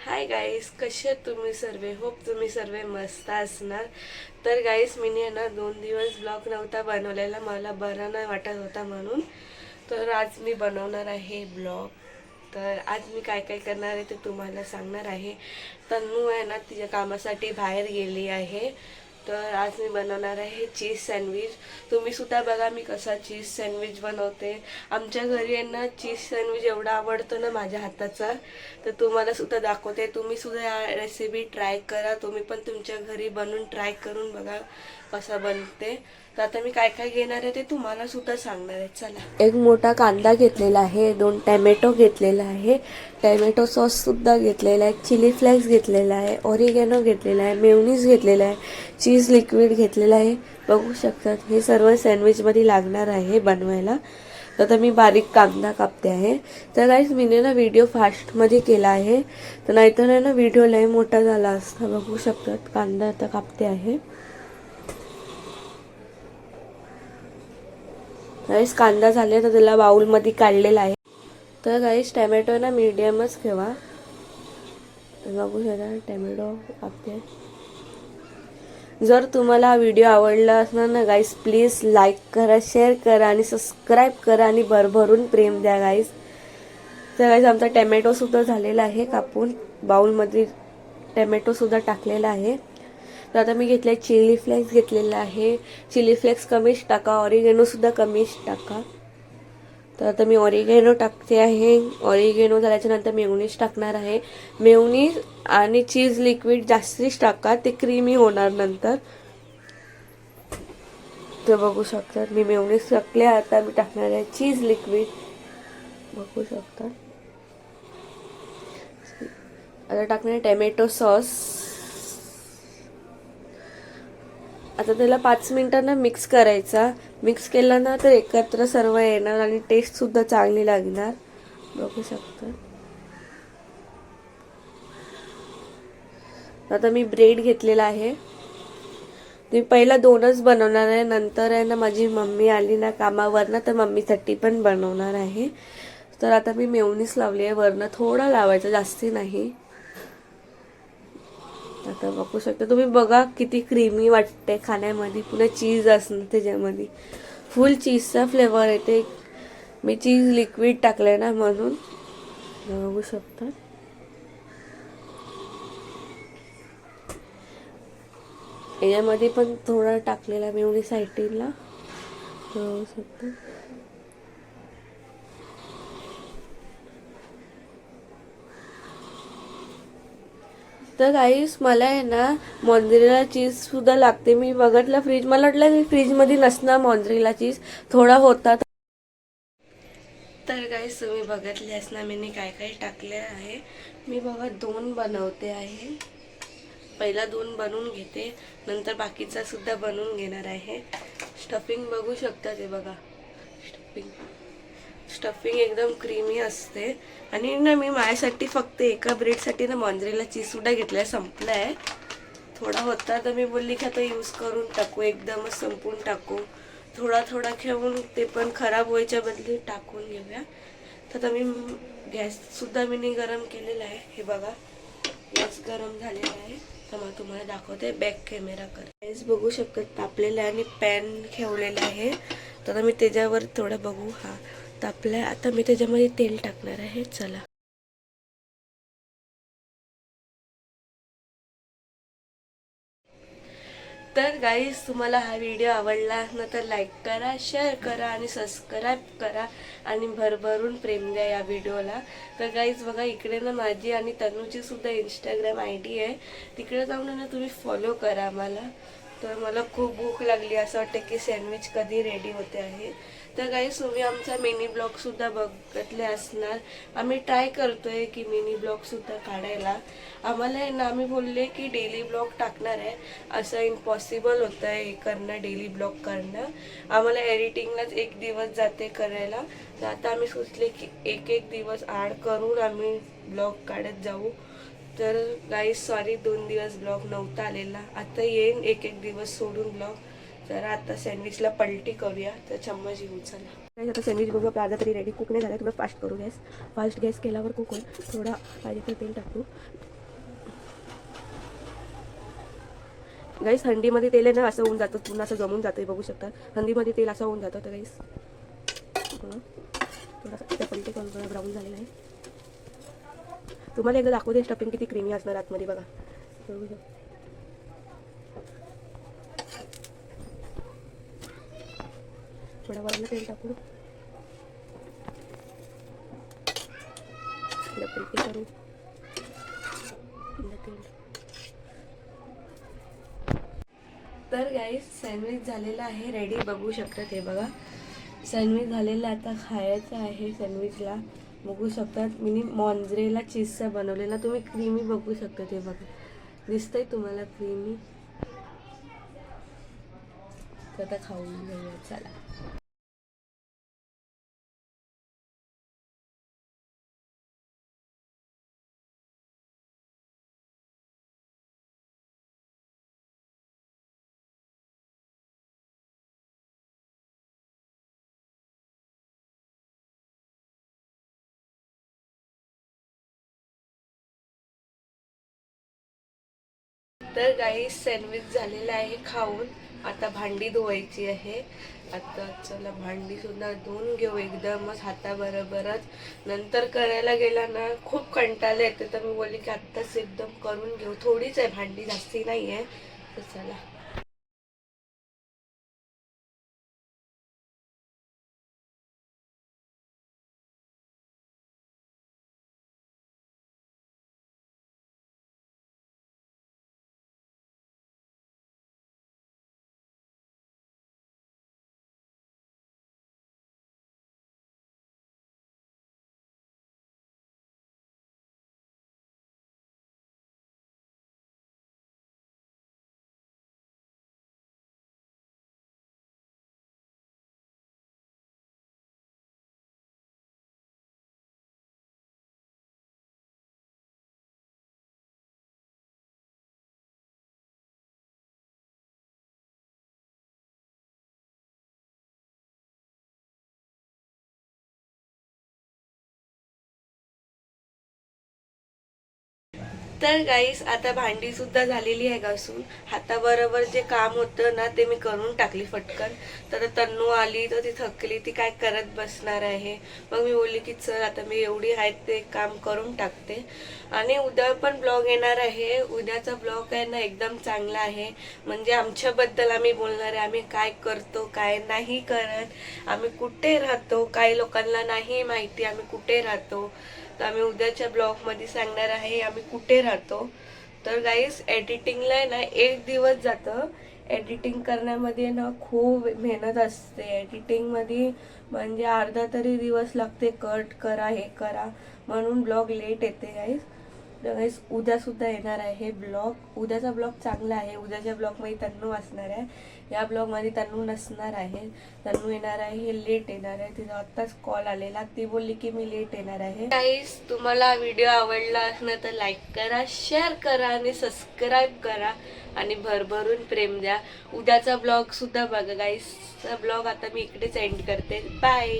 Hi guys, कसे तुम्ही सर्व? होप तुम्ही सर्व मस्त असणार. तर गाईस, मी ना 2 दिवस ब्लॉग नव्हता बनवलेला, मला बरं नाही वाटत होता म्हणून. तर आज मी बनवणार आहे ब्लॉग. तर आज मी काय काय करणार आहे ते तुम्हाला सांगणार आहे. तन्नू आहे ना, तिच्या कामासाठी बाहेर गेली आहे. तर आज मी बनवणार आहे चीज सँडविच. तुम्ही सुद्धा बघा मी कसा चीज सँडविच बनवते. आमच्या घरी आहे ना चीज सँडविच एवढा आवडतो ना माझ्या हाताचा, तर तुम्हाला सुद्धा दाखवते. तुम्ही सुद्धा या रेसिपी ट्राय करा. तुम्ही पण तुमच्या घरी बनवून ट्राय करून बघा कसा बनते. तर आता मी काय काय घेणार आहे ते तुम्हाला सुद्धा सांगणार आहे. चला, एक मोठा कांदा घेतलेला आहे, 2 टॅमॅटो घेतलेला आहे, टॅमॅटो सॉस सुद्धा घेतलेला आहे, चिली फ्लेक्स घेतलेला आहे, ऑरिगॅनो घेतलेला आहे, मेयोनीज घेतलेला आहे, चीज लिक्विड घेतलेला आहे. बघू शकतात हे सर्व सँडविचमध्ये लागणार आहे बनवायला. तर आता मी बारीक कांदा कापते आहे. तर गाईस, मी ना व्हिडिओ फास्टमध्ये केला आहे, तर नाहीतर आहे ना व्हिडिओ लय मोठा झाला असता. बघू शकतात कांदा आता कापते आहे. गाईस, कांदा झाले तर त्याला बाउलमध्ये काढलेला आहे. तर गाईस, टॅमॅटो ना मीडियमच ठेवा. बघू शकता टॅमॅटो कापते. जर तुम्हाला हा व्हिडिओ आवडला असणार ना गाईस, प्लीज लाईक करा, शेअर करा आणि सबस्क्राईब करा आणि भरभरून प्रेम द्या गाईस. तर गाईस, आमचा टॅमॅटोसुद्धा झालेला आहे कापून. बाउलमध्ये टॅमॅटोसुद्धा टाकलेला आहे. तर आता मी घेतले चिली फ्लेक्स घेतलेला आहे. चिली फ्लेक्स कमीच टाका, ऑरिगॅनोसुद्धा कमीच टाका. तर आता मी ऑरिगॅनो टाकते आहे. ऑरिगॅनो झाल्याच्या नंतर मेयोनीज टाकणार आहे. मेयोनीज आणि चीज लिक्विड जास्तीच टाका, ते क्रीमी होणार नंतर. तर बघू शकता मी मेयोनीज टाकले. आता मी टाकणार आहे चीज लिक्विड. बघू शकता. आता टाकणार आहे टॅमॅटो सॉस. आता त्याला 5 मिनिटांना मिक्स करायचा. मिक्स केलं ना तर एकत्र सर्व येणार आणि टेस्ट सुद्धा चांगली लागणार. बघू शकता. आता मी ब्रेड घेतलेला आहे. मी पहिला 2च बनवणार आहे, नंतर आहे ना माझी मम्मी आली ना कामावरनं, तर मम्मीसाठी पण बनवणार आहे. तर आता मी मेयोनीज लावली आहे, वरनं थोडा लावायचा, जास्ती नाही. आता बघू शकता तुम्ही, बघा किती क्रीमी वाटते खाण्यामध्ये. पुन्हा चीज असणं त्याच्यामध्ये, फुल चीजचा फ्लेवर येते. मी चीज लिक्विड टाकलंय ना म्हणून. बघू शकता. याच्यामध्ये पण थोडा टाकलेला मेयोनीज साईडला. बघू शकता. तर गाईस, मला आहे ना मॉन्झरेला चीज सुद्धा लागते. मी बघितलं फ्रीज, मला वाटलं की फ्रीजमध्ये नसणार मॉन्झरेला चीज, थोडा होता. तर गाईस, तुम्ही बघितले असणार मी काय काय टाकले आहे. मी बघा 2 बनवते आहे. पहिला 2 बनवून घेते, नंतर बाकीचा सुद्धा बनवून घेणार आहे. स्टफिंग बघू शकता, ते बघा स्टफिंग एकदम क्रीमी असते. आणि ना मी माझ्यासाठी फक्त एका ब्रेडसाठी ना मॉन्झरेला चीज सुद्धा घेतलाय, संपला आहे. थोडा होता तर मी बोलली की आता यूज करून टाकू, एकदमच संपून टाकू. थोडा थोडा घेऊन ते पण खराब व्हायच्या बदली टाकून घेऊया. तर आता मी गॅससुद्धा मी गरम केलेला आहे. हे बघा, गॅस गरम झालेला आहे. तर मग तुम्हाला दाखवते बॅक कॅमेरा कर. गॅस बघू शकता तापलेला आहे आणि पॅन ठेवलेला आहे. तर मी त्याच्यावर थोडं बघू. हा तापलाय. आता मी त्याच्यामध्ये तेल टाकणार आहे. चला. तर गाईज, तुम्हाला हा व्हिडिओ आवडला ना तर लाईक करा, शेअर करा आणि सबस्क्राईब करा आणि भरभरून प्रेम द्या या व्हिडिओला. तर गाईज बघा, इकडे ना माझी आणि तनूची सुद्धा इंस्टाग्राम ID आहे. तिकडे जाऊन ना तुम्ही फॉलो करा मला. तर मला खूप भूक लागली, असं वाटतं की सँडविच कधी रेडी होते आहे. तर गाईज, तुम्ही आमचा मिनी ब्लॉगसुद्धा बघितले असणार. आम्ही ट्राय करतोय की मिनी ब्लॉगसुद्धा काढायला. आम्हाला आहे ना, आम्ही बोलले की डेली ब्लॉग टाकणार आहे, असं इम्पॉसिबल होतं आहे करणं, डेली ब्लॉग करणं. आम्हाला एडिटिंगलाच 1 दिवस जाते करायला. तर आता आम्ही सोचले की एक दिवस आड करून आम्ही ब्लॉग काढत जाऊ. तर गाईज, सॉरी 2 दिवस ब्लॉग नव्हता आलेला. आता येईन एक दिवस सोडून ब्लॉग. तर आता सँडविचला पलटी करूया. तर चम्मच घेऊन चला. आता सँडविच बघू आपला अर्धा तरी रेडी. कुक नाही झाला, थोडं फास्ट करू गॅस. फास्ट गॅस केल्यावर कुक होईल. थोडा पाहिजे तर तेल टाकू गाईस. थंडीमध्ये तेल आहे ना असं होऊन जातं, पूर्ण असं जमून जातं. बघू शकता थंडीमध्ये तेल असं होऊन जातं. तर गाईस थोडासा पलटे करून थोडा ब्राऊन झालेला आहे. तुम्हाला एकदा दाखवते स्टफिंग किती क्रीमी असणार आतमध्ये बघा. बघू शकता थोडा वरला तेल टाकू, थोडं पलटे करू तेल. तर गाईस सँडविच झालेला आहे रेडी. बघू शकता ते बघा सँडविच झालेलं. आता खायचं आहे सँडविचला. बघू शकतात मी मॉन्झरेला चीजचा बनवलेला. तुम्ही क्रीमी बघू शकता ते बघा, दिसतंय तुम्हाला क्रीमी. तर आता खाऊन घेऊया चला. तर गाईस सँडविच झालेलं आहे खाऊन. आता भांडी धुवायची आहे. आता चला भांडी सुद्धा धुवून घेऊ एकदमच हाताबरोबरच. नंतर करायला गेला ना खूप कंटाळा येते, तर मी बोलली की आत्ताच एकदम करून घेऊ. थोडीच आहे भांडी, जास्ती नाही आहे. तर चला. तर गाईस आता भांडी सुद्धा झालेली आहे घासून. हाताबरोबर जे काम होतं ना ते मी करून टाकली फटकन. तर तन्नू आली तर ती थकली, ती काय करत बसणार आहे. मग मी बोलली की चल आता मी एवढी आहे ते काम करून टाकते. आणि उद्या पण ब्लॉग येणार आहे. उद्याचा ब्लॉग आहे ना एकदम चांगला आहे. म्हणजे आमच्याबद्दल आम्ही बोलणार आहे, आम्ही काय करतो काय नाही करत, आम्ही कुठे राहतो. काही लोकांना नाही माहिती आम्ही कुठे राहतो. तर आम्ही उद्याच्या ब्लॉगमध्ये सांगणार आहे आम्ही कुठे राहतो. तर गाईस एडिटिंगला आहे ना एक दिवस जातं. एडिटिंग करण्यामध्ये ना खूप मेहनत असते. एडिटिंगमध्ये म्हणजे अर्धा तरी दिवस लागते. कट करा हे करा म्हणून ब्लॉग लेट येते गाईस. तर गाईस उद्यासुद्धा येणार आहे ब्लॉग. उद्याचा ब्लॉग चांगला आहे. उद्याच्या ब्लॉगमध्ये तन्नू असणार आहे. या ब्लॉगमध्ये तन्नू नसणार आहे. तन्नू येणार आहे, हे लेट येणार आहे. तिचा आत्ताच कॉल आलेला, ती बोलली की मी लेट येणार आहे. गाईस तुम्हाला व्हिडिओ आवडला असणार तर लाईक करा, शेअर करा आणि सबस्क्राईब करा आणि भरभरून प्रेम द्या. उद्याचा ब्लॉग सुद्धा बघा गाईसचा ब्लॉग आता मी इकडेच एंड करते. बाय.